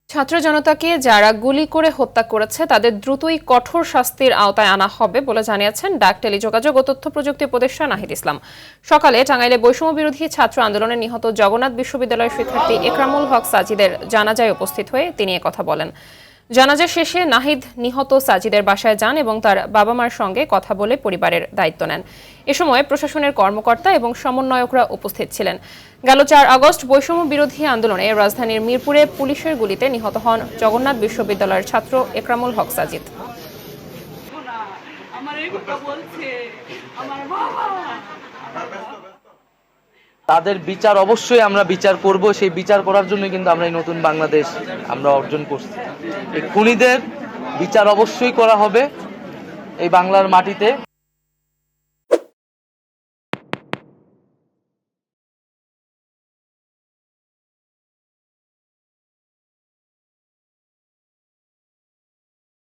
ছাত্র জনতাকে যারা গুলি করে হত্যা করেছে তাদের দ্রুতই কঠোর শাস্তির আওতায় আনা হবে বলে জানিয়েছেন ডাক, টেলিযোগাযোগ ও তথ্য প্রযুক্তি উপদেষ্টা নাহিদ ইসলাম। সকালে টাঙ্গাইলে বৈষম্য বিরোধী ছাত্র আন্দোলনে নিহত জগন্নাথ বিশ্ববিদ্যালয়ের শিক্ষার্থী একরামুল হক সাজিদের জানাজায় উপস্থিত হয়ে তিনি কথা বলেন। জানাজা শেষে নাহিদ নিহত সাজিদের বাসায় যান এবং তার বাবা মার সঙ্গে কথা বলে পরিবারের দায়িত্ব নেন। এ সময় প্রশাসনের কর্মকর্তা এবং সমন্বয়করা উপস্থিত ছিলেন। গেল ৪ আগস্ট বৈষম্য বিরোধী আন্দোলনে রাজধানীর মিরপুরে পুলিশের গুলিতে নিহত হন জগন্নাথ বিশ্ববিদ্যালয়ের ছাত্র একরামুল হক সাজিদ। তাদের বিচার অবশ্যই আমরা বিচার করব, সেই বিচার করার জন্য কিন্তু আমরা এই নতুন বাংলাদেশ আমরা অর্জন করছি। এই খুনিদের বিচার অবশ্যই করা হবে এই বাংলার মাটিতে।